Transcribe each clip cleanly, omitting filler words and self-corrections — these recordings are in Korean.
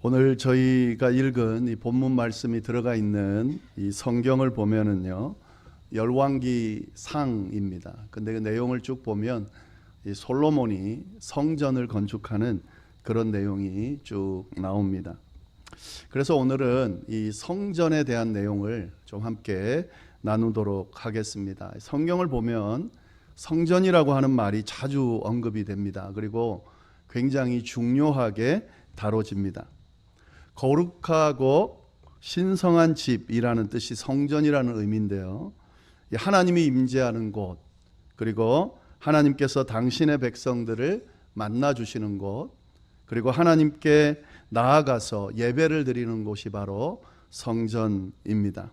오늘 저희가 읽은 이 본문 말씀이 들어가 있는 이 성경을 보면은요, 열왕기 상입니다. 근데 그 내용을 쭉 보면 이 솔로몬이 성전을 건축하는 그런 내용이 쭉 나옵니다. 그래서 오늘은 이 성전에 대한 내용을 좀 함께 나누도록 하겠습니다. 성경을 보면 성전이라고 하는 말이 자주 언급이 됩니다. 그리고 굉장히 중요하게 다뤄집니다. 거룩하고 신성한 집이라는 뜻이 성전이라는 의미인데요, 하나님이 임재하는 곳, 그리고 하나님께서 당신의 백성들을 만나 주시는 곳, 그리고 하나님께 나아가서 예배를 드리는 곳이 바로 성전입니다.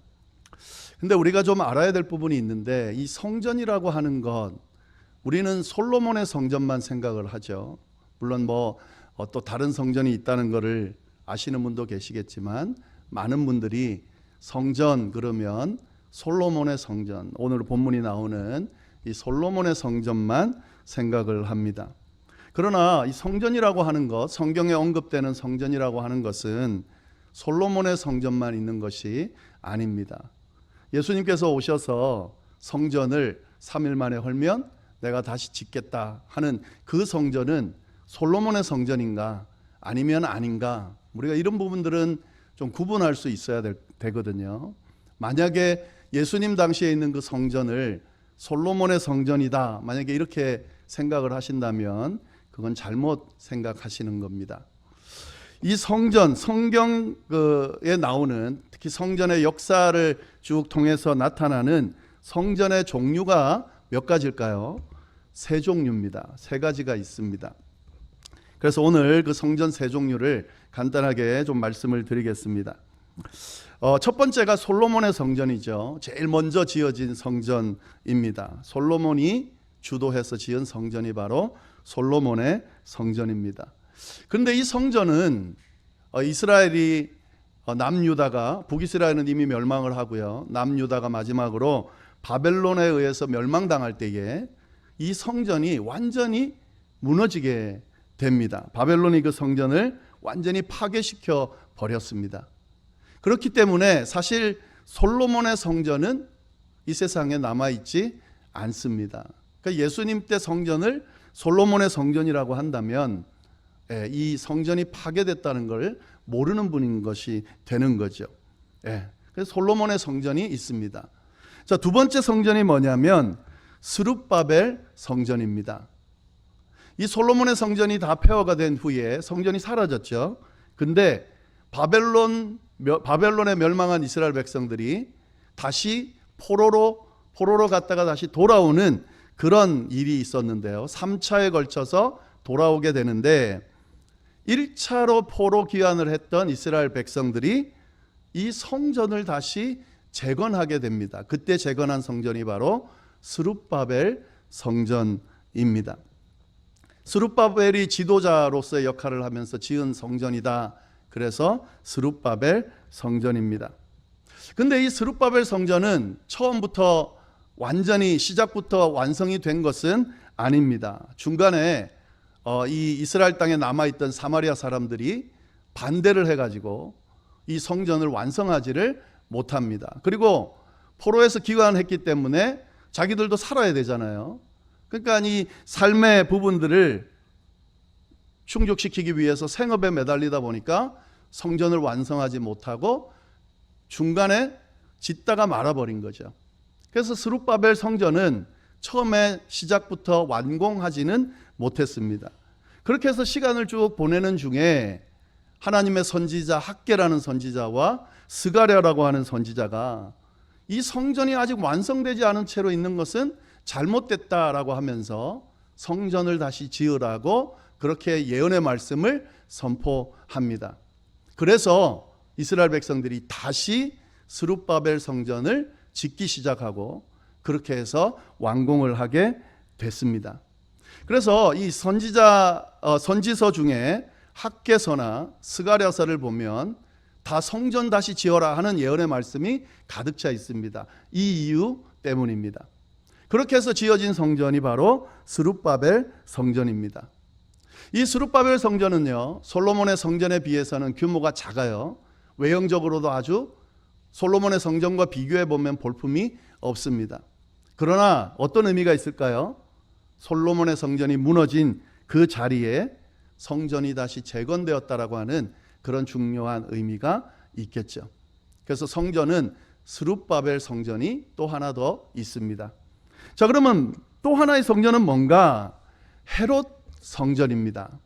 근데 우리가 좀 알아야 될 부분이 있는데, 이 성전이라고 하는 것, 우리는 솔로몬의 성전만 생각을 하죠. 물론 또 다른 성전이 있다는 것을 아시는 분도 계시겠지만, 많은 분들이 성전 그러면 솔로몬의 성전, 오늘 본문이 나오는 이 솔로몬의 성전만 생각을 합니다. 그러나 이 성전이라고 하는 것, 성경에 언급되는 성전이라고 하는 것은 솔로몬의 성전만 있는 것이 아닙니다. 예수님께서 오셔서 성전을 3일 만에 헐면 내가 다시 짓겠다 하는 그 성전은 솔로몬의 성전인가 아니면 아닌가, 우리가 이런 부분들은 좀 구분할 수 있어야 되거든요. 만약에 예수님 당시에 있는 그 성전을 솔로몬의 성전이다, 만약에 이렇게 생각을 하신다면 그건 잘못 생각하시는 겁니다. 이 성전, 성경에 나오는, 특히 성전의 역사를 쭉 통해서 나타나는 성전의 종류가 몇 가지일까요? 세 종류입니다. 세 가지가 있습니다. 그래서 오늘 그 성전 세 종류를 간단하게 좀 말씀을 드리겠습니다. 첫 번째가 솔로몬의 성전이죠. 제일 먼저 지어진 성전입니다. 솔로몬이 주도해서 지은 성전이 바로 솔로몬의 성전입니다. 그런데 이 성전은 이스라엘이 남유다가, 북이스라엘은 이미 멸망을 하고요, 남유다가 마지막으로 바벨론에 의해서 멸망당할 때에 이 성전이 완전히 무너지게 됩니다. 바벨론이 그 성전을 완전히 파괴시켜 버렸습니다. 그렇기 때문에 사실 솔로몬의 성전은 이 세상에 남아있지 않습니다. 그러니까 예수님 때 성전을 솔로몬의 성전이라고 한다면 이 성전이 파괴됐다는 걸 모르는 분인 것이 되는 거죠. 그래서 솔로몬의 성전이 있습니다. 자, 두 번째 성전이 뭐냐면 스룹바벨 성전입니다. 이 솔로몬의 성전이 다 폐허가 된 후에 성전이 사라졌죠. 근데 바벨론에 멸망한 이스라엘 백성들이 다시 포로로 갔다가 다시 돌아오는 그런 일이 있었는데요, 3차에 걸쳐서 돌아오게 되는데, 1차로 포로 귀환을 했던 이스라엘 백성들이 이 성전을 다시 재건하게 됩니다. 그때 재건한 성전이 바로 스룹바벨 성전입니다. 스룹바벨이 지도자로서의 역할을 하면서 지은 성전이다. 그래서 스룹바벨 성전입니다. 근데 이 스룹바벨 성전은 처음부터 완전히 시작부터 완성이 된 것은 아닙니다. 중간에 이 이스라엘 땅에 남아있던 사마리아 사람들이 반대를 해가지고 이 성전을 완성하지를 못합니다. 그리고 포로에서 귀환했기 때문에 자기들도 살아야 되잖아요. 그러니까 이 삶의 부분들을 충족시키기 위해서 생업에 매달리다 보니까 성전을 완성하지 못하고 중간에 짓다가 말아버린 거죠. 그래서 스룹바벨 성전은 처음에 시작부터 완공하지는 못했습니다. 그렇게 해서 시간을 쭉 보내는 중에 하나님의 선지자 학개라는 선지자와 스가랴라고 하는 선지자가 이 성전이 아직 완성되지 않은 채로 있는 것은 잘못됐다라고 하면서 성전을 다시 지으라고 그렇게 예언의 말씀을 선포합니다. 그래서 이스라엘 백성들이 다시 스룹바벨 성전을 짓기 시작하고 그렇게 해서 완공을 하게 됐습니다. 그래서 이 선지서 중에 학개서나 스가랴서를 보면 다 성전 다시 지어라 하는 예언의 말씀이 가득 차 있습니다. 이 이유 때문입니다. 그렇게 해서 지어진 성전이 바로 스룹바벨 성전입니다. 이 스룹바벨 성전은요, 솔로몬의 성전에 비해서는 규모가 작아요. 외형적으로도 아주 솔로몬의 성전과 비교해 보면 볼품이 없습니다. 그러나 어떤 의미가 있을까요? 솔로몬의 성전이 무너진 그 자리에 성전이 다시 재건되었다라고 하는 그런 중요한 의미가 있겠죠. 그래서 성전은 스룹바벨 성전이 또 하나 더 있습니다. 자, 그러면 또 하나의 성전은 뭔가? 헤롯 성전입니다.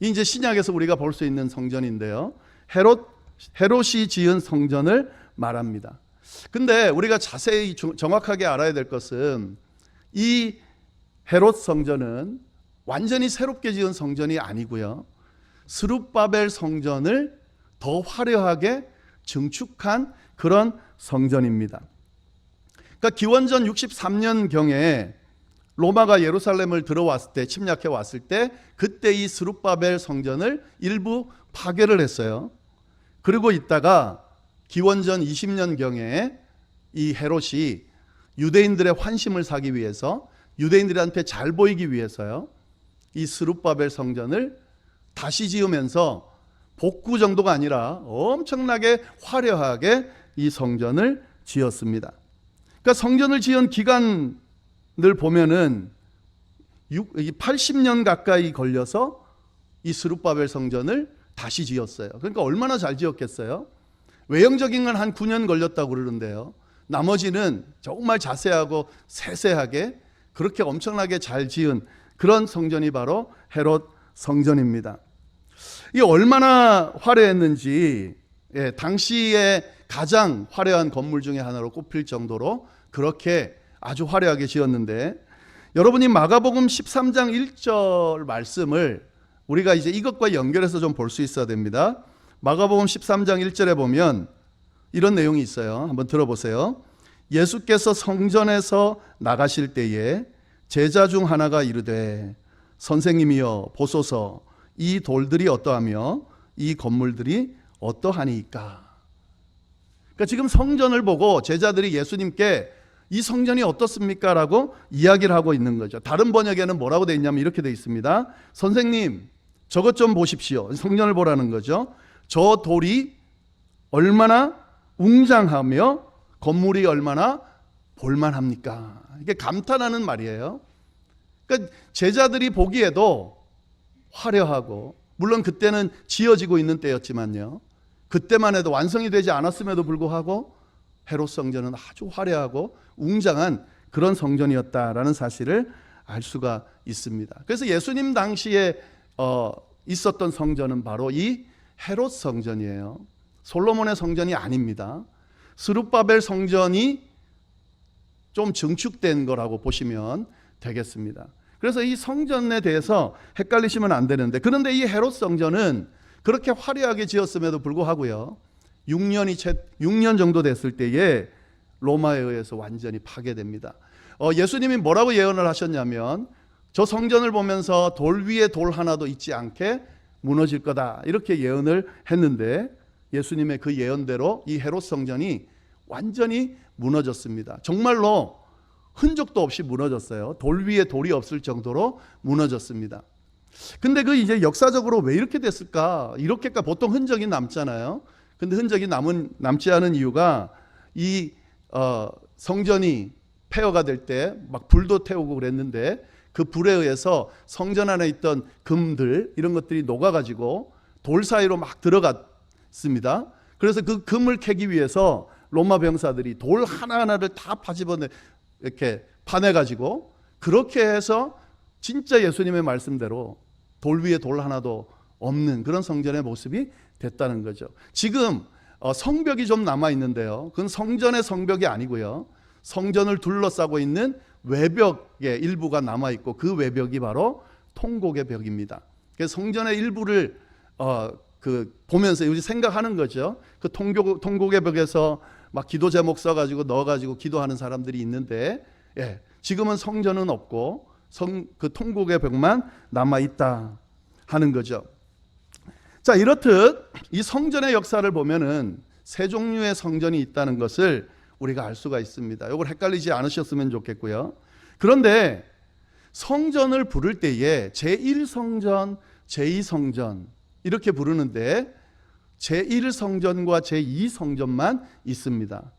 이제 신약에서 우리가 볼 수 있는 성전인데요. 헤롯이 지은 성전을 말합니다. 근데 우리가 자세히 정확하게 알아야 될 것은 이 헤롯 성전은 완전히 새롭게 지은 성전이 아니고요. 스룹바벨 성전을 더 화려하게 증축한 그런 성전입니다. 그러니까 기원전 63년경에 로마가 예루살렘을 들어왔을 때, 침략해 왔을 때, 그때 이 스룹바벨 성전을 일부 파괴를 했어요. 그리고 있다가 기원전 20년경에 이 헤롯이 유대인들의 환심을 사기 위해서, 유대인들한테 잘 보이기 위해서요, 이 스룹바벨 성전을 다시 지으면서 복구 정도가 아니라 엄청나게 화려하게 이 성전을 지었습니다. 그러니까 성전을 지은 기간을 보면은 80년 가까이 걸려서 이 스룹바벨 성전을 다시 지었어요. 그러니까 얼마나 잘 지었겠어요? 외형적인 건 한 9년 걸렸다고 그러는데요. 나머지는 정말 자세하고 세세하게 그렇게 엄청나게 잘 지은 그런 성전이 바로 헤롯 성전입니다. 이게 얼마나 화려했는지, 당시에 가장 화려한 건물 중에 하나로 꼽힐 정도로 그렇게 아주 화려하게 지었는데, 여러분이 마가복음 13장 1절 말씀을 우리가 이제 이것과 연결해서 좀 볼 수 있어야 됩니다. 마가복음 13장 1절에 보면 이런 내용이 있어요. 한번 들어보세요. 예수께서 성전에서 나가실 때에 제자 중 하나가 이르되 선생님이여 보소서 이 돌들이 어떠하며 이 건물들이 어떠하니까. 그러니까 지금 성전을 보고 제자들이 예수님께 이 성전이 어떻습니까? 라고 이야기를 하고 있는 거죠. 다른 번역에는 뭐라고 되어 있냐면 이렇게 되어 있습니다. 선생님, 저것 좀 보십시오. 성전을 보라는 거죠. 저 돌이 얼마나 웅장하며 건물이 얼마나 볼만합니까? 이게 감탄하는 말이에요. 그러니까 제자들이 보기에도 화려하고, 물론 그때는 지어지고 있는 때였지만요, 그때만 해도 완성이 되지 않았음에도 불구하고 헤롯 성전은 아주 화려하고 웅장한 그런 성전이었다라는 사실을 알 수가 있습니다. 그래서 예수님 당시에 있었던 성전은 바로 이 헤롯 성전이에요. 솔로몬의 성전이 아닙니다. 스룹바벨 성전이 좀 증축된 거라고 보시면 되겠습니다. 그래서 이 성전에 대해서 헷갈리시면 안 되는데, 그런데 이 헤롯 성전은 그렇게 화려하게 지었음에도 불구하고요, 6년 정도 됐을 때에 로마에 의해서 완전히 파괴됩니다. 예수님이 뭐라고 예언을 하셨냐면, 저 성전을 보면서 돌 위에 돌 하나도 있지 않게 무너질 거다, 이렇게 예언을 했는데, 예수님의 그 예언대로 이 헤롯 성전이 완전히 무너졌습니다. 정말로 흔적도 없이 무너졌어요. 돌 위에 돌이 없을 정도로 무너졌습니다. 근데 그 이제 역사적으로 왜 이렇게 됐을까? 이렇게까 보통 흔적이 남잖아요. 근데 흔적이 남지 않은 이유가 이 성전이 폐허가 될 때 막 불도 태우고 그랬는데, 그 불에 의해서 성전 안에 있던 금들, 이런 것들이 녹아가지고 돌 사이로 막 들어갔습니다. 그래서 그 금을 캐기 위해서 로마 병사들이 돌 하나하나를 다 파집어내 이렇게 파내가지고, 그렇게 해서 진짜 예수님의 말씀대로 돌 위에 돌 하나도 없는 그런 성전의 모습이 됐다는 거죠. 지금 성벽이 좀 남아 있는데요, 그건 성전의 성벽이 아니고요, 성전을 둘러싸고 있는 외벽의 일부가 남아 있고, 그 외벽이 바로 통곡의 벽입니다. 그래서 성전의 일부를 보면서 요즘 생각하는 거죠. 그 통곡의 벽에서 막 기도 제목 써가지고 넣어가지고 기도하는 사람들이 있는데, 지금은 성전은 없고 그 통곡의 벽만 남아 있다 하는 거죠. 자, 이렇듯 이 성전의 역사를 보면은 세 종류의 성전이 있다는 것을 우리가 알 수가 있습니다. 이걸 헷갈리지 않으셨으면 좋겠고요. 그런데 성전을 부를 때에 제1성전, 제2성전 이렇게 부르는데 제1성전과 제2성전만 있습니다.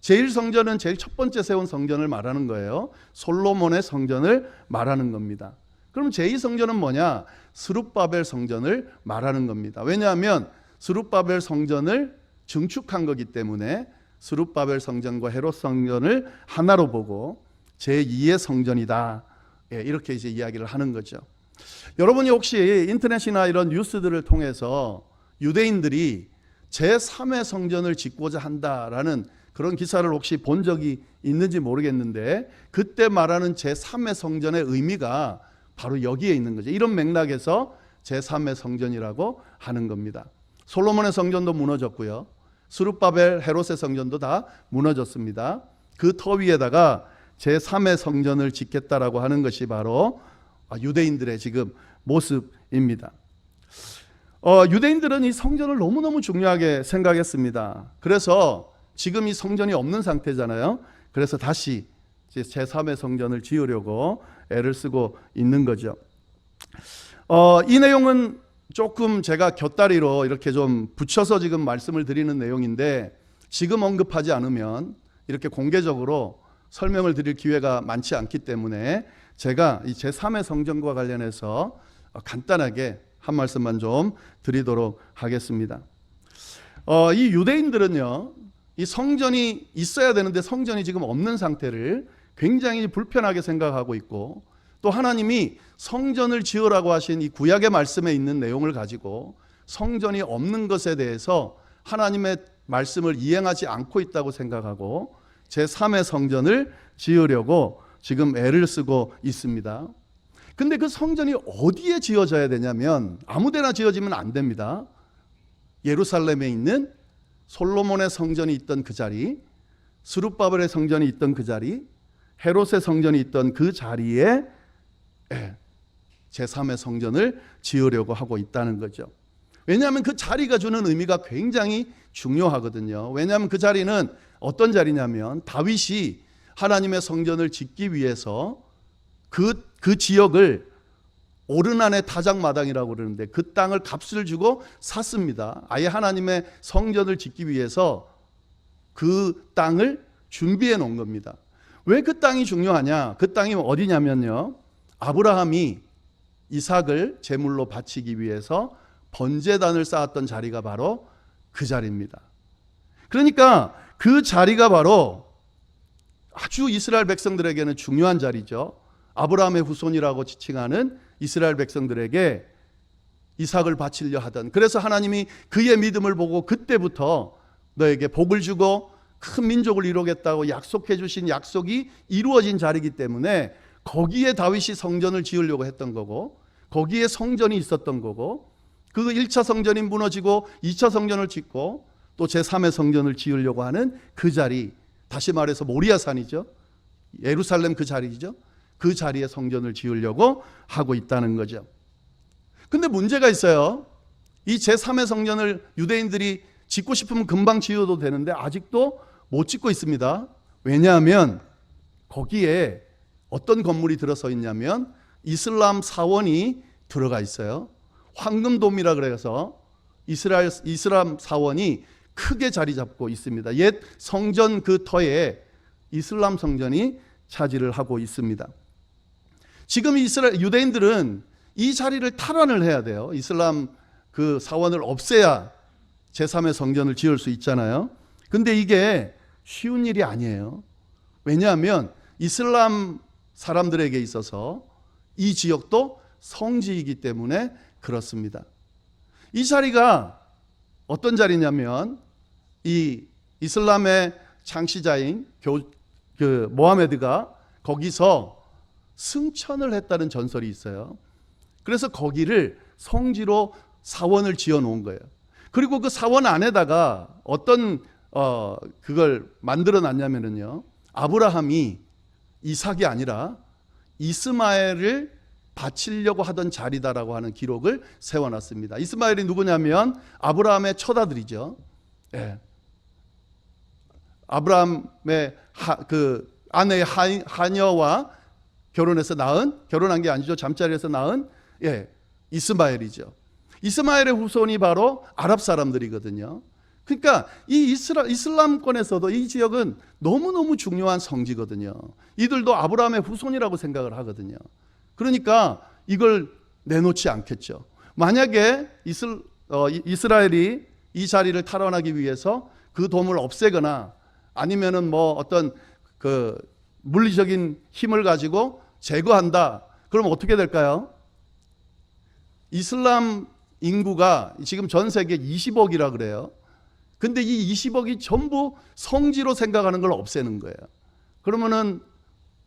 제1성전은 제일 첫 번째 세운 성전을 말하는 거예요. 솔로몬의 성전을 말하는 겁니다. 그럼 제2성전은 뭐냐? 스룹바벨 성전을 말하는 겁니다. 왜냐하면 스룹바벨 성전을 증축한 거기 때문에 스룹바벨 성전과 헤롯 성전을 하나로 보고 제2의 성전이다. 이렇게 이제 이야기를 하는 거죠. 여러분이 혹시 인터넷이나 이런 뉴스들을 통해서 유대인들이 제3의 성전을 짓고자 한다라는 그런 기사를 혹시 본 적이 있는지 모르겠는데 그때 말하는 제3의 성전의 의미가 바로 여기에 있는 거죠. 이런 맥락에서 제3의 성전이라고 하는 겁니다. 솔로몬의 성전도 무너졌고요. 스룹바벨 헤롯의 성전도 다 무너졌습니다. 그 터 위에다가 제3의 성전을 짓겠다라고 하는 것이 바로 유대인들의 지금 모습입니다. 유대인들은 이 성전을 너무너무 중요하게 생각했습니다. 그래서 지금 이 성전이 없는 상태잖아요. 그래서 다시 제3의 성전을 지으려고 애를 쓰고 있는 거죠. 이 내용은 조금 제가 곁다리로 이렇게 좀 붙여서 지금 말씀을 드리는 내용인데 지금 언급하지 않으면 이렇게 공개적으로 설명을 드릴 기회가 많지 않기 때문에 제가 이 제3의 성전과 관련해서 간단하게 한 말씀만 좀 드리도록 하겠습니다. 이 유대인들은요, 이 성전이 있어야 되는데 성전이 지금 없는 상태를 굉장히 불편하게 생각하고 있고 또 하나님이 성전을 지으라고 하신 이 구약의 말씀에 있는 내용을 가지고 성전이 없는 것에 대해서 하나님의 말씀을 이행하지 않고 있다고 생각하고 제3의 성전을 지으려고 지금 애를 쓰고 있습니다. 근데 그 성전이 어디에 지어져야 되냐면 아무 데나 지어지면 안 됩니다. 예루살렘에 있는 솔로몬의 성전이 있던 그 자리, 스룹바벨의 성전이 있던 그 자리, 헤롯의 성전이 있던 그 자리에 제3의 성전을 지으려고 하고 있다는 거죠. 왜냐하면 그 자리가 주는 의미가 굉장히 중요하거든요. 왜냐하면 그 자리는 어떤 자리냐면 다윗이 하나님의 성전을 짓기 위해서 그 지역을 오르난의 타작마당이라고 그러는데 그 땅을 값을 주고 샀습니다. 아예 하나님의 성전을 짓기 위해서 그 땅을 준비해 놓은 겁니다. 왜 그 땅이 중요하냐? 그 땅이 어디냐면요, 아브라함이 이삭을 제물로 바치기 위해서 번제단을 쌓았던 자리가 바로 그 자리입니다. 그러니까 그 자리가 바로 아주 이스라엘 백성들에게는 중요한 자리죠. 아브라함의 후손이라고 지칭하는 이스라엘 백성들에게 이삭을 바치려 하던, 그래서 하나님이 그의 믿음을 보고 그때부터 너에게 복을 주고 큰 민족을 이루겠다고 약속해 주신 약속이 이루어진 자리이기 때문에 거기에 다윗이 성전을 지으려고 했던 거고 거기에 성전이 있었던 거고 그 1차 성전이 무너지고 2차 성전을 짓고 또 제3의 성전을 지으려고 하는 그 자리, 다시 말해서 모리아산이죠. 예루살렘 그 자리죠. 그 자리에 성전을 지으려고 하고 있다는 거죠. 근데 문제가 있어요. 이 제3의 성전을 유대인들이 짓고 싶으면 금방 지어도 되는데 아직도 못 짓고 있습니다. 왜냐하면 거기에 어떤 건물이 들어서 있냐면 이슬람 사원이 들어가 있어요. 황금돔이라 그래서 이슬람 사원이 크게 자리 잡고 있습니다. 옛 성전 그 터에 이슬람 성전이 차지를 하고 있습니다. 지금 유대인들은 이 자리를 탈환을 해야 돼요. 이슬람 그 사원을 없애야 제3의 성전을 지을 수 있잖아요. 근데 이게 쉬운 일이 아니에요. 왜냐하면 이슬람 사람들에게 있어서 이 지역도 성지이기 때문에 그렇습니다. 이 자리가 어떤 자리냐면 이 이슬람의 창시자인 모하메드가 거기서 승천을 했다는 전설이 있어요. 그래서 거기를 성지로 사원을 지어 놓은 거예요. 그리고 그 사원 안에다가 어떤 그걸 만들어 놨냐면요, 아브라함이 이삭이 아니라 이스마엘을 바치려고 하던 자리다라고 하는 기록을 세워놨습니다. 이스마엘이 누구냐면 아브라함의 처다들이죠. 예. 아브라함의 그 아내의 하녀와 결혼한 게 아니죠. 잠자리에서 낳은 이스마엘이죠. 이스마엘의 후손이 바로 아랍 사람들이거든요. 그러니까 이 이슬람권에서도 이 지역은 너무너무 중요한 성지거든요. 이들도 아브라함의 후손이라고 생각을 하거든요. 그러니까 이걸 내놓지 않겠죠. 만약에 이스라엘이 이 자리를 탈환하기 위해서 그 돔을 없애거나 아니면은 뭐 어떤 그 물리적인 힘을 가지고 제거한다. 그럼 어떻게 될까요? 이슬람 인구가 지금 전 세계 20억이라 그래요. 근데 이 20억이 전부 성지로 생각하는 걸 없애는 거예요. 그러면은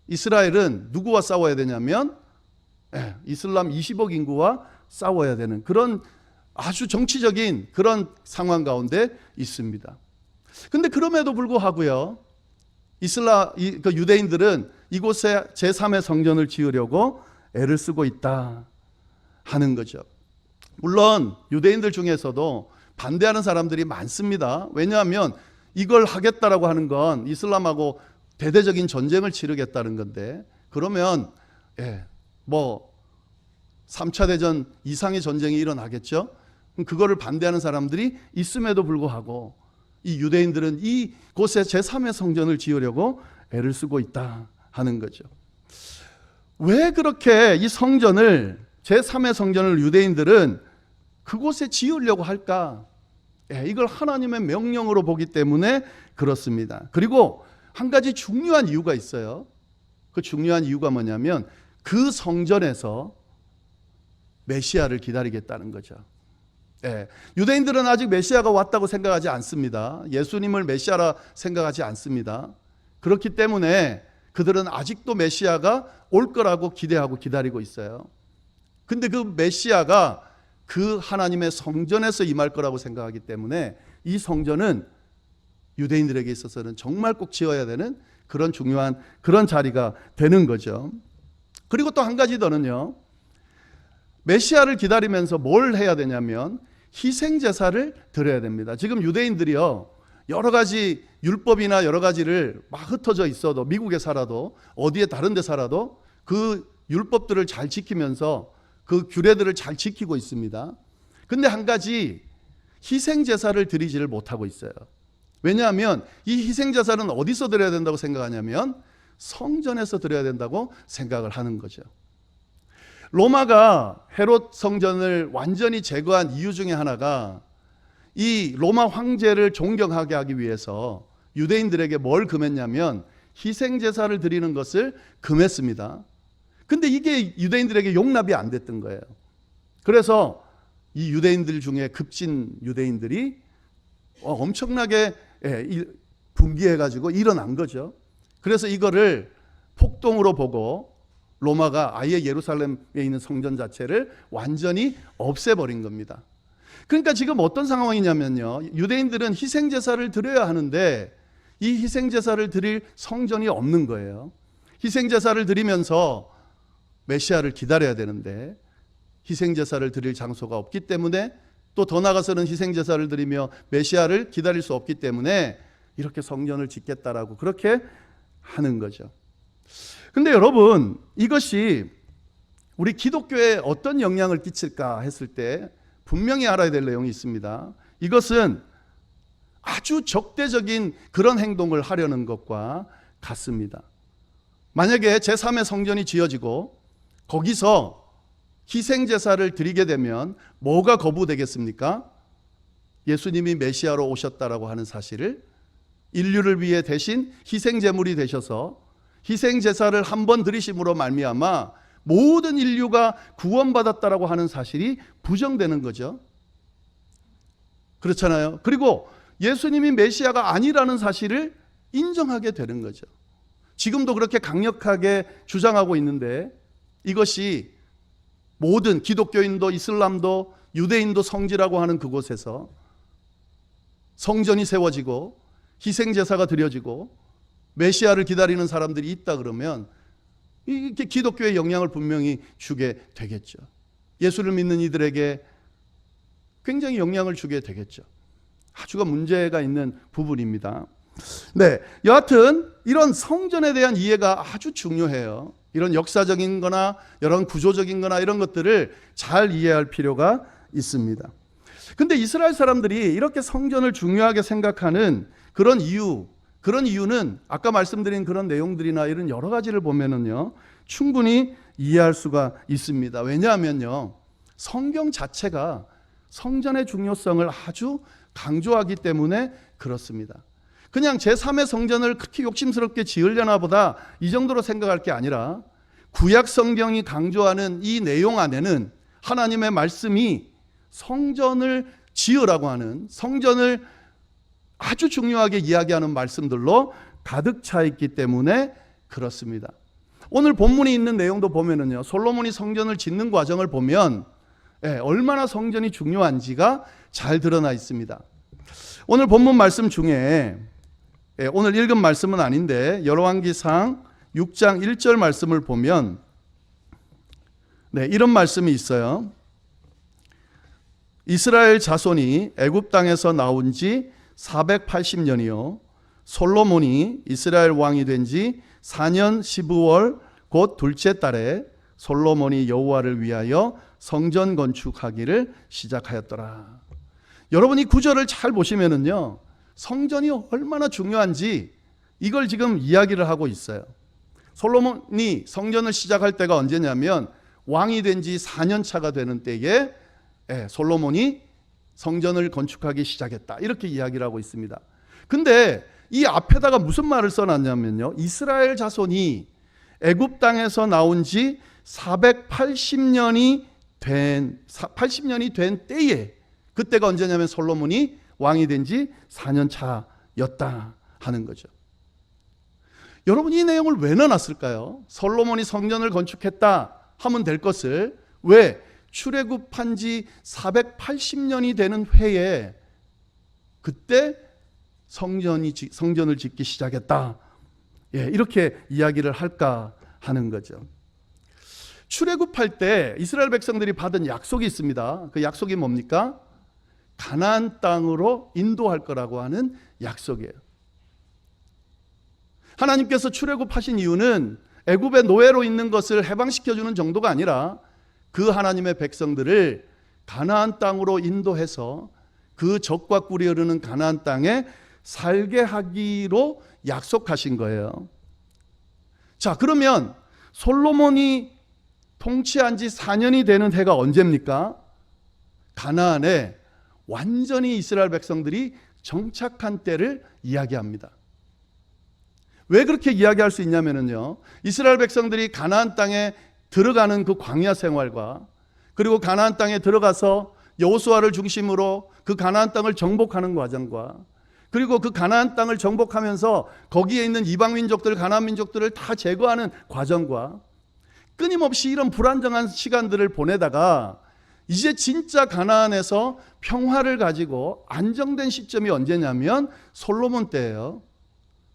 이스라엘은 누구와 싸워야 되냐면 이슬람 20억 인구와 싸워야 되는 그런 아주 정치적인 그런 상황 가운데 있습니다. 근데 그럼에도 불구하고요, 유대인들은 이곳에 제3의 성전을 지으려고 애를 쓰고 있다 하는 거죠. 물론 유대인들 중에서도 반대하는 사람들이 많습니다. 왜냐하면 이걸 하겠다라고 하는 건 이슬람하고 대대적인 전쟁을 치르겠다는 건데, 그러면 뭐 3차 대전 이상의 전쟁이 일어나겠죠. 그거를 반대하는 사람들이 있음에도 불구하고 이 유대인들은 이곳에 제3의 성전을 지으려고 애를 쓰고 있다 하는 거죠. 왜 그렇게 이 성전을, 제3의 성전을 유대인들은 그곳에 지으려고 할까? 이걸 하나님의 명령으로 보기 때문에 그렇습니다. 그리고 한 가지 중요한 이유가 있어요. 그 중요한 이유가 뭐냐면 그 성전에서 메시아를 기다리겠다는 거죠. 유대인들은 아직 메시아가 왔다고 생각하지 않습니다. 예수님을 메시아라 생각하지 않습니다. 그렇기 때문에 그들은 아직도 메시아가 올 거라고 기대하고 기다리고 있어요. 근데 그 메시아가 그 하나님의 성전에서 임할 거라고 생각하기 때문에 이 성전은 유대인들에게 있어서는 정말 꼭 지어야 되는 그런 중요한 그런 자리가 되는 거죠. 그리고 또 한 가지 더는요, 메시아를 기다리면서 뭘 해야 되냐면 희생 제사를 드려야 됩니다. 지금 유대인들이요, 여러 가지 율법이나 여러 가지를 막 흩어져 있어도, 미국에 살아도 어디에 다른 데 살아도 그 율법들을 잘 지키면서 그 규례들을 잘 지키고 있습니다. 근데 한 가지 희생 제사를 드리지를 못하고 있어요. 왜냐하면 이 희생 제사는 어디서 드려야 된다고 생각하냐면 성전에서 드려야 된다고 생각을 하는 거죠. 로마가 헤롯 성전을 완전히 제거한 이유 중에 하나가 이 로마 황제를 존경하게 하기 위해서 유대인들에게 뭘 금했냐면 희생 제사를 드리는 것을 금했습니다. 근데 이게 유대인들에게 용납이 안 됐던 거예요. 그래서 이 유대인들 중에 급진 유대인들이 엄청나게 분기해가지고 일어난 거죠. 그래서 이거를 폭동으로 보고 로마가 아예 예루살렘에 있는 성전 자체를 완전히 없애버린 겁니다. 그러니까 지금 어떤 상황이냐면요, 유대인들은 희생제사를 드려야 하는데 이 희생제사를 드릴 성전이 없는 거예요. 희생제사를 드리면서 메시아를 기다려야 되는데 희생제사를 드릴 장소가 없기 때문에, 또 더 나아가서는 희생제사를 드리며 메시아를 기다릴 수 없기 때문에 이렇게 성전을 짓겠다라고 그렇게 하는 거죠. 근데 여러분, 이것이 우리 기독교에 어떤 영향을 끼칠까 했을 때 분명히 알아야 될 내용이 있습니다. 이것은 아주 적대적인 그런 행동을 하려는 것과 같습니다. 만약에 제3의 성전이 지어지고 거기서 희생제사를 드리게 되면 뭐가 거부되겠습니까? 예수님이 메시아로 오셨다라고 하는 사실을, 인류를 위해 대신 희생제물이 되셔서 희생제사를 한 번 드리심으로 말미암아 모든 인류가 구원받았다라고 하는 사실이 부정되는 거죠. 그렇잖아요. 그리고 예수님이 메시아가 아니라는 사실을 인정하게 되는 거죠. 지금도 그렇게 강력하게 주장하고 있는데, 이것이 모든 기독교인도 이슬람도 유대인도 성지라고 하는 그곳에서 성전이 세워지고 희생제사가 드려지고 메시아를 기다리는 사람들이 있다 그러면 이게 기독교에 영향을 분명히 주게 되겠죠. 예수를 믿는 이들에게 굉장히 영향을 주게 되겠죠. 아주가 문제가 있는 부분입니다. 네, 여하튼 이런 성전에 대한 이해가 아주 중요해요. 이런 역사적인 거나 이런 구조적인 거나 이런 것들을 잘 이해할 필요가 있습니다. 근데 이스라엘 사람들이 이렇게 성전을 중요하게 생각하는 그런 이유는 아까 말씀드린 그런 내용들이나 이런 여러 가지를 보면은요, 충분히 이해할 수가 있습니다. 왜냐하면요, 성경 자체가 성전의 중요성을 아주 강조하기 때문에 그렇습니다. 그냥 제3의 성전을 그렇게 욕심스럽게 지으려나 보다 이 정도로 생각할 게 아니라 구약 성경이 강조하는 이 내용 안에는 하나님의 말씀이 성전을 지으라고 하는, 성전을 아주 중요하게 이야기하는 말씀들로 가득 차 있기 때문에 그렇습니다. 오늘 본문이 있는 내용도 보면은요, 솔로몬이 성전을 짓는 과정을 보면 얼마나 성전이 중요한지가 잘 드러나 있습니다. 오늘 본문 말씀 중에 오늘 읽은 말씀은 아닌데 열왕기상 6장 1절 말씀을 보면 이런 말씀이 있어요. 이스라엘 자손이 애굽 땅에서 나온 지 480년이요 솔로몬이 이스라엘 왕이 된 지 4년 12월 곧 둘째 달에 솔로몬이 여호와를 위하여 성전 건축하기를 시작하였더라. 여러분 이 구절을 잘 보시면은요, 성전이 얼마나 중요한지 이걸 지금 이야기를 하고 있어요. 솔로몬이 성전을 시작할 때가 언제냐면 왕이 된 지 4년 차가 되는 때에 솔로몬이 성전을 건축하기 시작했다, 이렇게 이야기를 하고 있습니다. 근데 이 앞에다가 무슨 말을 써놨냐면요, 이스라엘 자손이 애굽 땅에서 나온 지 480년이 된 때에, 그때가 언제냐면 솔로몬이 왕이 된 지 4년 차였다 하는 거죠. 여러분 이 내용을 왜 넣어놨을까요? 솔로몬이 성전을 건축했다 하면 될 것을 왜 출애굽한 지 480년이 되는 해에 그때 성전을 짓기 시작했다, 이렇게 이야기를 할까 하는 거죠. 출애굽할 때 이스라엘 백성들이 받은 약속이 있습니다. 그 약속이 뭡니까? 가나안 땅으로 인도할 거라고 하는 약속이에요. 하나님께서 출애굽하신 이유는 애굽의 노예로 있는 것을 해방시켜주는 정도가 아니라 그 하나님의 백성들을 가나안 땅으로 인도해서 그 적과 꿀이 흐르는 가나안 땅에 살게 하기로 약속하신 거예요. 자, 그러면 솔로몬이 통치한 지 4년이 되는 해가 언제입니까? 가나안에 완전히 이스라엘 백성들이 정착한 때를 이야기합니다. 왜 그렇게 이야기할 수 있냐면요, 이스라엘 백성들이 가나안 땅에 들어가는 그 광야 생활과 그리고 가나안 땅에 들어가서 여호수아를 중심으로 그 가나안 땅을 정복하는 과정과 그리고 그 가나안 땅을 정복하면서 거기에 있는 이방 민족들, 가나안 민족들을 다 제거하는 과정과 끊임없이 이런 불안정한 시간들을 보내다가 이제 진짜 가나안에서 평화를 가지고 안정된 시점이 언제냐면 솔로몬 때예요.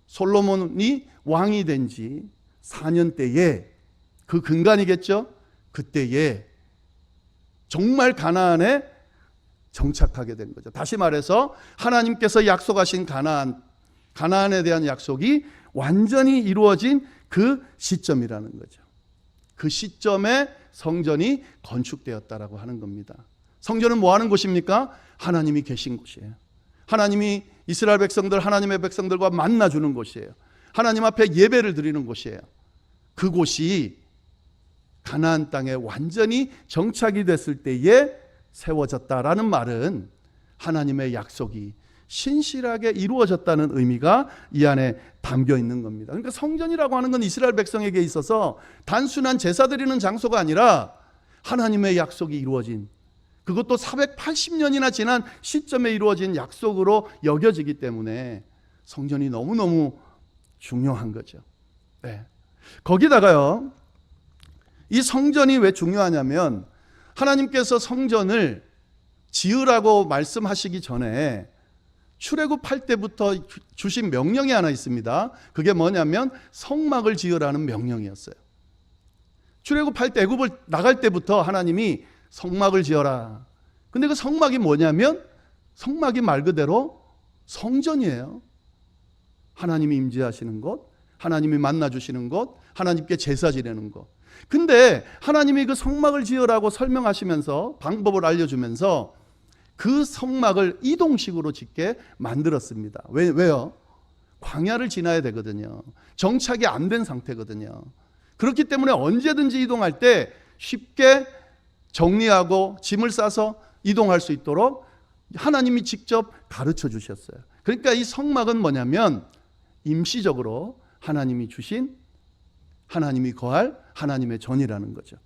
솔로몬이 왕이 된 지 4년 때에, 그 근간이겠죠? 그때에 정말 가나안에 정착하게 된 거죠. 다시 말해서 하나님께서 약속하신 가나안에 대한 약속이 완전히 이루어진 그 시점이라는 거죠. 그 시점에 성전이 건축되었다라고 하는 겁니다. 성전은 뭐 하는 곳입니까? 하나님이 계신 곳이에요. 하나님이 이스라엘 백성들, 하나님의 백성들과 만나주는 곳이에요. 하나님 앞에 예배를 드리는 곳이에요. 그곳이 가나안 땅에 완전히 정착이 됐을 때에 세워졌다라는 말은 하나님의 약속이 신실하게 이루어졌다는 의미가 이 안에 담겨 있는 겁니다. 그러니까 성전이라고 하는 건 이스라엘 백성에게 있어서 단순한 제사 드리는 장소가 아니라 하나님의 약속이 이루어진, 그것도 480년이나 지난 시점에 이루어진 약속으로 여겨지기 때문에 성전이 너무너무 중요한 거죠. 거기다가요, 이 성전이 왜 중요하냐면 하나님께서 성전을 지으라고 말씀하시기 전에 출애굽할 때부터 주신 명령이 하나 있습니다. 그게 뭐냐면 성막을 지으라는 명령이었어요. 출애굽할 때, 애굽을 나갈 때부터 하나님이 성막을 지어라. 근데 그 성막이 뭐냐면 성막이 말 그대로 성전이에요. 하나님이 임재하시는 곳, 하나님이 만나 주시는 곳, 하나님께 제사 지내는 곳. 근데 하나님이 그 성막을 지으라고 설명하시면서 방법을 알려주면서 그 성막을 이동식으로 짓게 만들었습니다. 왜요? 광야를 지나야 되거든요. 정착이 안 된 상태거든요. 그렇기 때문에 언제든지 이동할 때 쉽게 정리하고 짐을 싸서 이동할 수 있도록 하나님이 직접 가르쳐 주셨어요. 그러니까 이 성막은 뭐냐면 임시적으로 하나님이 주신, 하나님이 거할 하나님의 전이라는 거죠.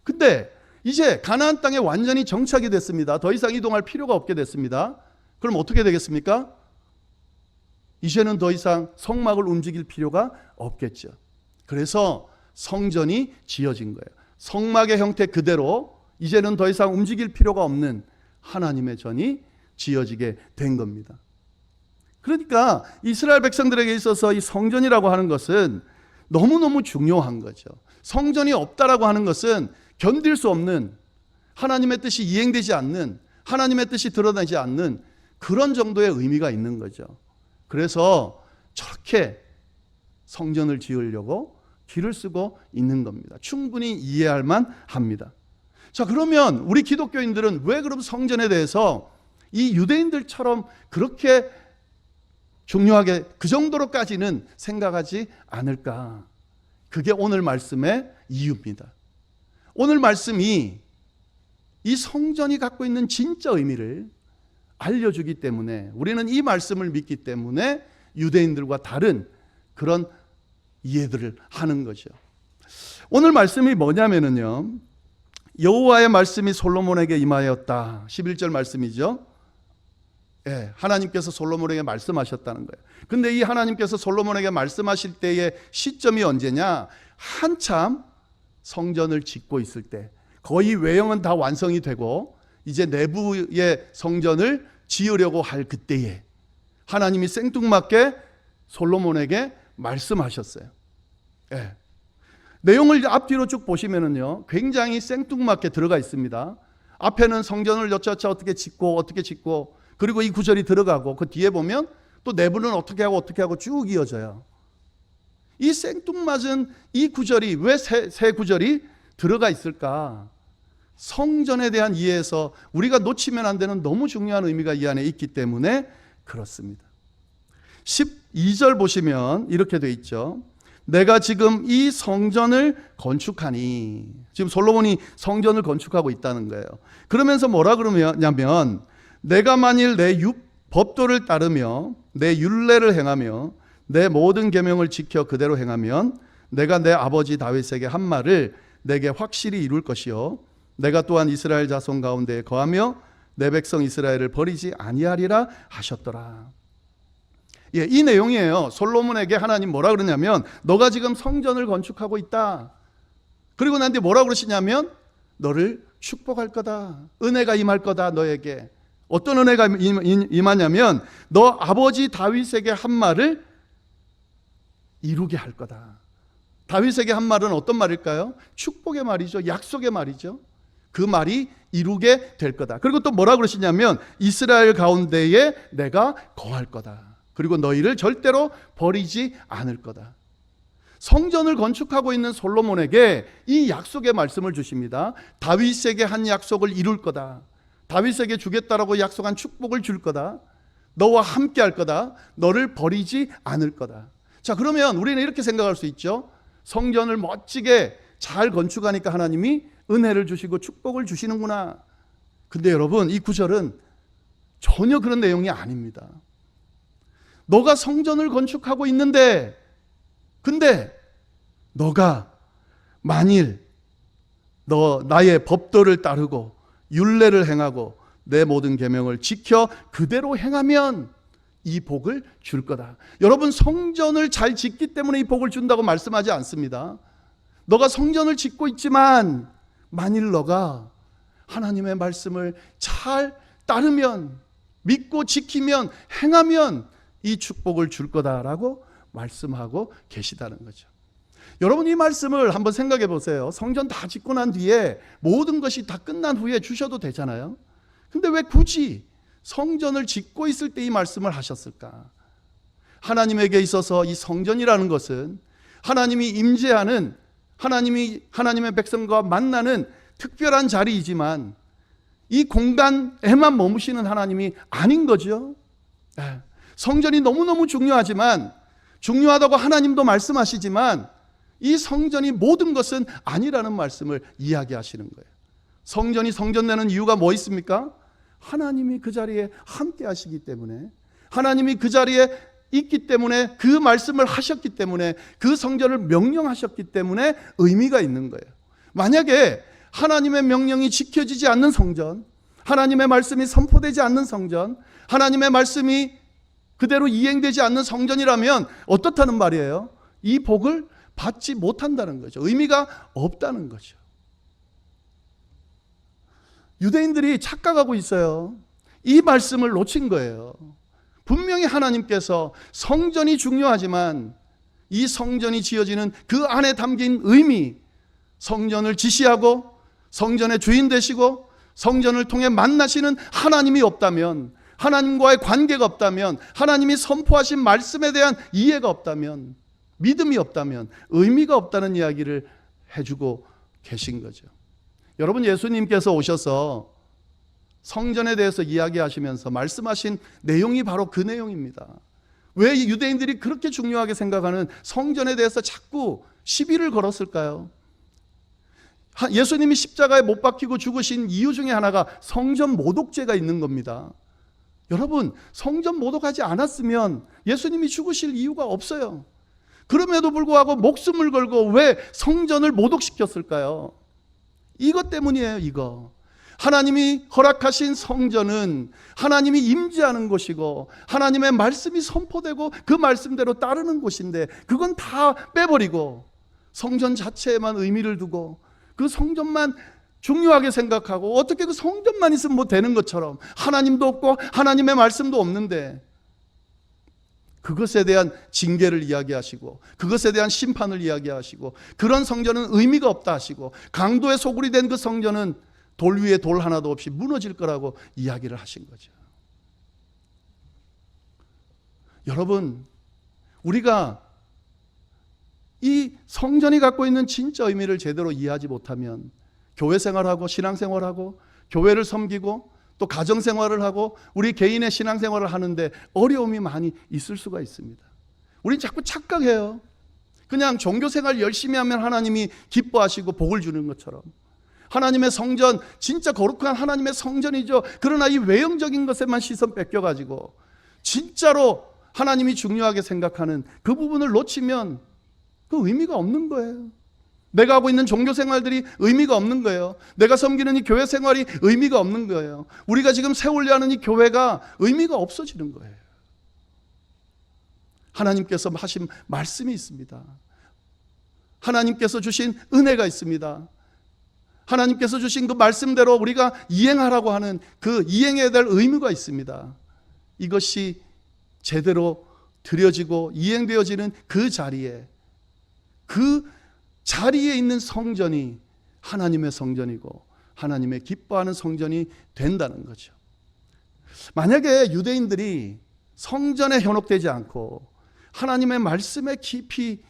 근데 이제 가나안 땅에 완전히 정착이 됐습니다. 더 이상 이동할 필요가 없게 됐습니다. 그럼 어떻게 되겠습니까? 이제는 더 이상 성막을 움직일 필요가 없겠죠. 그래서 성전이 지어진 거예요. 성막의 형태 그대로 이제는 더 이상 움직일 필요가 없는 하나님의 전이 지어지게 된 겁니다. 그러니까 이스라엘 백성들에게 있어서 이 성전이라고 하는 것은 너무너무 중요한 거죠. 성전이 없다라고 하는 것은 견딜 수 없는, 하나님의 뜻이 이행되지 않는, 하나님의 뜻이 드러나지 않는 그런 정도의 의미가 있는 거죠. 그래서 저렇게 성전을 지으려고 길을 쓰고 있는 겁니다. 충분히 이해할 만합니다. 자, 그러면 우리 기독교인들은 왜 그럼 성전에 대해서 이 유대인들처럼 그렇게 중요하게 그 정도로까지는 생각하지 않을까? 그게 오늘 말씀의 이유입니다. 오늘 말씀이 이 성전이 갖고 있는 진짜 의미를 알려주기 때문에, 우리는 이 말씀을 믿기 때문에 유대인들과 다른 그런 이해들을 하는 거죠. 오늘 말씀이 뭐냐면요, 여호와의 말씀이 솔로몬에게 임하였다. 11절 말씀이죠. 예, 하나님께서 솔로몬에게 말씀하셨다는 거예요. 근데 이 하나님께서 솔로몬에게 말씀하실 때의 시점이 언제냐? 한참 성전을 짓고 있을 때, 거의 외형은 다 완성이 되고 이제 내부의 성전을 지으려고 할 그때에 하나님이 생뚱맞게 솔로몬에게 말씀하셨어요. 예. 내용을 앞뒤로 쭉 보시면은요, 굉장히 생뚱맞게 들어가 있습니다. 앞에는 성전을 여차저차 어떻게 짓고 그리고 이 구절이 들어가고 그 뒤에 보면 또 내부는 어떻게 하고 쭉 이어져요. 이 생뚱맞은 이 구절이 왜 세 구절이 들어가 있을까? 성전에 대한 이해에서 우리가 놓치면 안 되는 너무 중요한 의미가 이 안에 있기 때문에 그렇습니다. 12절 보시면 이렇게 돼 있죠. 내가 지금 이 성전을 건축하니, 지금 솔로몬이 성전을 건축하고 있다는 거예요. 그러면서 뭐라 그러냐면, 내가 만일 내 법도를 따르며 내 율례를 행하며 내 모든 계명을 지켜 그대로 행하면 내가 내 아버지 다윗에게 한 말을 내게 확실히 이룰 것이요 내가 또한 이스라엘 자손 가운데 거하며 내 백성 이스라엘을 버리지 아니하리라 하셨더라. 예, 이 내용이에요. 솔로몬에게 하나님 뭐라 그러냐면, 너가 지금 성전을 건축하고 있다. 그리고 나한테 뭐라 그러시냐면, 너를 축복할 거다. 은혜가 임할 거다, 너에게. 어떤 은혜가 임하냐면, 너 아버지 다윗에게 한 말을 이루게 할 거다. 다윗에게 한 말은 어떤 말일까요? 축복의 말이죠. 약속의 말이죠. 그 말이 이루게 될 거다. 그리고 또 뭐라 그러시냐면, 이스라엘 가운데에 내가 거할 거다. 그리고 너희를 절대로 버리지 않을 거다. 성전을 건축하고 있는 솔로몬에게 이 약속의 말씀을 주십니다. 다윗에게 한 약속을 이룰 거다. 다윗에게 주겠다라고 약속한 축복을 줄 거다. 너와 함께 할 거다. 너를 버리지 않을 거다. 자, 그러면 우리는 이렇게 생각할 수 있죠. 성전을 멋지게 잘 건축하니까 하나님이 은혜를 주시고 축복을 주시는구나. 근데 여러분, 이 구절은 전혀 그런 내용이 아닙니다. 너가 성전을 건축하고 있는데, 근데 너가 만일 나의 법도를 따르고 율례를 행하고 내 모든 계명을 지켜 그대로 행하면 이 복을 줄 거다. 여러분, 성전을 잘 짓기 때문에 이 복을 준다고 말씀하지 않습니다. 너가 성전을 짓고 있지만 만일 너가 하나님의 말씀을 잘 따르면, 믿고 지키면, 행하면 이 축복을 줄 거다라고 말씀하고 계시다는 거죠. 여러분, 이 말씀을 한번 생각해 보세요. 성전 다 짓고 난 뒤에 모든 것이 다 끝난 후에 주셔도 되잖아요. 근데 왜 굳이 성전을 짓고 있을 때 이 말씀을 하셨을까? 하나님에게 있어서 이 성전이라는 것은 하나님이 임재하는, 하나님의 백성과 만나는 특별한 자리이지만 이 공간에만 머무시는 하나님이 아닌 거죠. 성전이 너무너무 중요하지만, 중요하다고 하나님도 말씀하시지만 이 성전이 모든 것은 아니라는 말씀을 이야기하시는 거예요. 성전이 성전되는 이유가 뭐 있습니까? 하나님이 그 자리에 함께 하시기 때문에, 하나님이 그 자리에 있기 때문에, 그 말씀을 하셨기 때문에, 그 성전을 명령하셨기 때문에 의미가 있는 거예요. 만약에 하나님의 명령이 지켜지지 않는 성전, 하나님의 말씀이 선포되지 않는 성전, 하나님의 말씀이 그대로 이행되지 않는 성전이라면 어떻다는 말이에요? 이 복을 받지 못한다는 거죠. 의미가 없다는 거죠. 유대인들이 착각하고 있어요. 이 말씀을 놓친 거예요. 분명히 하나님께서 성전이 중요하지만 이 성전이 지어지는 그 안에 담긴 의미, 성전을 지시하고 성전의 주인 되시고 성전을 통해 만나시는 하나님이 없다면, 하나님과의 관계가 없다면, 하나님이 선포하신 말씀에 대한 이해가 없다면, 믿음이 없다면 의미가 없다는 이야기를 해주고 계신 거죠. 여러분, 예수님께서 오셔서 성전에 대해서 이야기하시면서 말씀하신 내용이 바로 그 내용입니다. 왜 유대인들이 그렇게 중요하게 생각하는 성전에 대해서 자꾸 시비를 걸었을까요? 예수님이 십자가에 못 박히고 죽으신 이유 중에 하나가 성전 모독죄가 있는 겁니다. 여러분, 성전 모독하지 않았으면 예수님이 죽으실 이유가 없어요. 그럼에도 불구하고 목숨을 걸고 왜 성전을 모독시켰을까요? 이것 때문이에요. 이거. 하나님이 허락하신 성전은 하나님이 임재하는 곳이고 하나님의 말씀이 선포되고 그 말씀대로 따르는 곳인데, 그건 다 빼버리고 성전 자체에만 의미를 두고 그 성전만 중요하게 생각하고, 어떻게 그 성전만 있으면 뭐 되는 것처럼, 하나님도 없고 하나님의 말씀도 없는데 그것에 대한 징계를 이야기하시고 그것에 대한 심판을 이야기하시고, 그런 성전은 의미가 없다 하시고, 강도의 소굴이 된 그 성전은 돌 위에 돌 하나도 없이 무너질 거라고 이야기를 하신 거죠. 여러분, 우리가 이 성전이 갖고 있는 진짜 의미를 제대로 이해하지 못하면 교회 생활하고 신앙생활하고 교회를 섬기고 또 가정생활을 하고 우리 개인의 신앙생활을 하는데 어려움이 많이 있을 수가 있습니다. 우린 자꾸 착각해요. 그냥 종교생활 열심히 하면 하나님이 기뻐하시고 복을 주는 것처럼. 하나님의 성전, 진짜 거룩한 하나님의 성전이죠. 그러나 이 외형적인 것에만 시선 뺏겨가지고 진짜로 하나님이 중요하게 생각하는 그 부분을 놓치면 그 의미가 없는 거예요. 내가 하고 있는 종교 생활들이 의미가 없는 거예요. 내가 섬기는 이 교회 생활이 의미가 없는 거예요. 우리가 지금 세우려 하는 이 교회가 의미가 없어지는 거예요. 하나님께서 하신 말씀이 있습니다. 하나님께서 주신 은혜가 있습니다. 하나님께서 주신 그 말씀대로 우리가 이행하라고 하는 그 이행해야 될 의무가 있습니다. 이것이 제대로 드려지고 이행되어지는 그 자리에 있는 성전이 하나님의 성전이고 하나님의 기뻐하는 성전이 된다는 거죠. 만약에 유대인들이 성전에 현혹되지 않고 하나님의 말씀에 깊이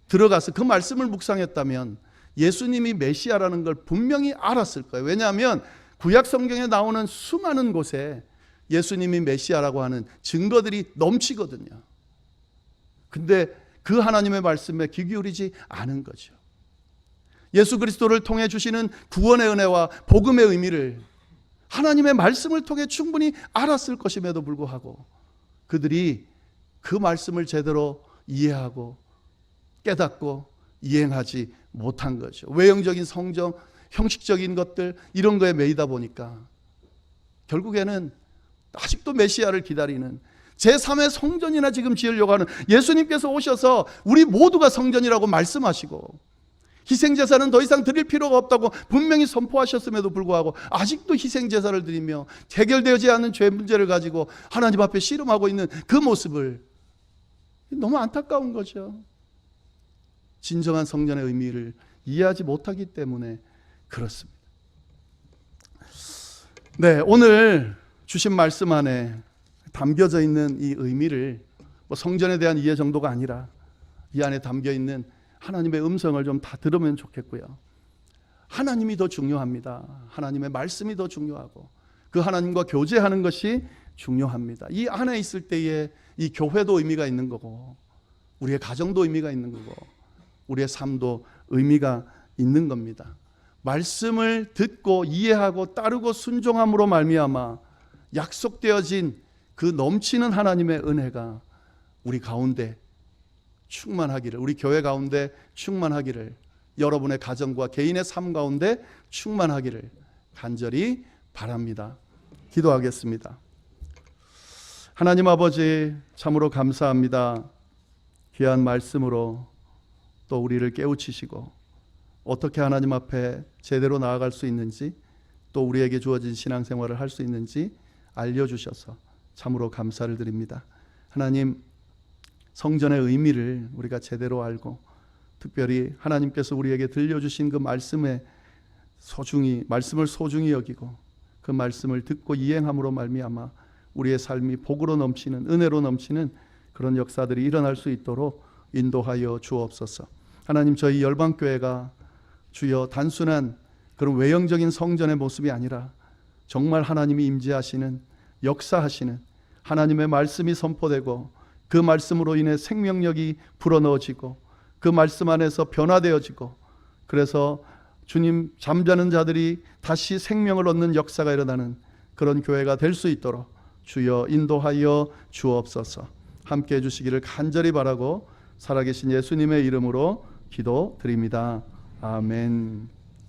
들어가서 그 말씀을 묵상했다면 예수님이 메시아라는 걸 분명히 알았을 거예요. 왜냐하면 구약 성경에 나오는 수많은 곳에 예수님이 메시아라고 하는 증거들이 넘치거든요. 근데 그 하나님의 말씀에 귀 기울이지 않은 거죠. 예수 그리스도를 통해 주시는 구원의 은혜와 복음의 의미를 하나님의 말씀을 통해 충분히 알았을 것임에도 불구하고 그들이 그 말씀을 제대로 이해하고 깨닫고 이행하지 못한 거죠. 외형적인 성경, 형식적인 것들 이런 거에 매이다 보니까 결국에는 아직도 메시아를 기다리는 제3의 성전이나 지금 지으려고 하는, 예수님께서 오셔서 우리 모두가 성전이라고 말씀하시고 희생제사는 더 이상 드릴 필요가 없다고 분명히 선포하셨음에도 불구하고 아직도 희생제사를 드리며 해결되지 않은 죄 문제를 가지고 하나님 앞에 씨름하고 있는 그 모습을, 너무 안타까운 거죠. 진정한 성전의 의미를 이해하지 못하기 때문에 그렇습니다. 네, 오늘 주신 말씀 안에 담겨져 있는 이 의미를 뭐 성전에 대한 이해 정도가 아니라 이 안에 담겨 있는 하나님의 음성을 좀 다 들으면 좋겠고요. 하나님이 더 중요합니다. 하나님의 말씀이 더 중요하고 그 하나님과 교제하는 것이 중요합니다. 이 안에 있을 때에 이 교회도 의미가 있는 거고 우리의 가정도 의미가 있는 거고 우리의 삶도 의미가 있는 겁니다. 말씀을 듣고 이해하고 따르고 순종함으로 말미암아 약속되어진 그 넘치는 하나님의 은혜가 우리 가운데 충만하기를, 우리 교회 가운데 충만하기를, 여러분의 가정과 개인의 삶 가운데 충만하기를 간절히 바랍니다. 기도하겠습니다. 하나님 아버지, 참으로 감사합니다. 귀한 말씀으로 또 우리를 깨우치시고 어떻게 하나님 앞에 제대로 나아갈 수 있는지, 또 우리에게 주어진 신앙생활을 할 수 있는지 알려주셔서 참으로 감사를 드립니다. 하나님, 성전의 의미를 우리가 제대로 알고 특별히 하나님께서 우리에게 들려주신 그 말씀을 소중히 여기고 그 말씀을 듣고 이행함으로 말미암아 우리의 삶이 복으로 넘치는, 은혜로 넘치는 그런 역사들이 일어날 수 있도록 인도하여 주옵소서. 하나님, 저희 열방교회가 주여 단순한 그런 외형적인 성전의 모습이 아니라 정말 하나님이 임재하시는, 역사하시는 하나님의 말씀이 선포되고 그 말씀으로 인해 생명력이 불어넣어지고 그 말씀 안에서 변화되어지고, 그래서 주님, 잠자는 자들이 다시 생명을 얻는 역사가 일어나는 그런 교회가 될 수 있도록 주여 인도하여 주옵소서. 함께해 주시기를 간절히 바라고 살아계신 예수님의 이름으로 기도드립니다. 아멘.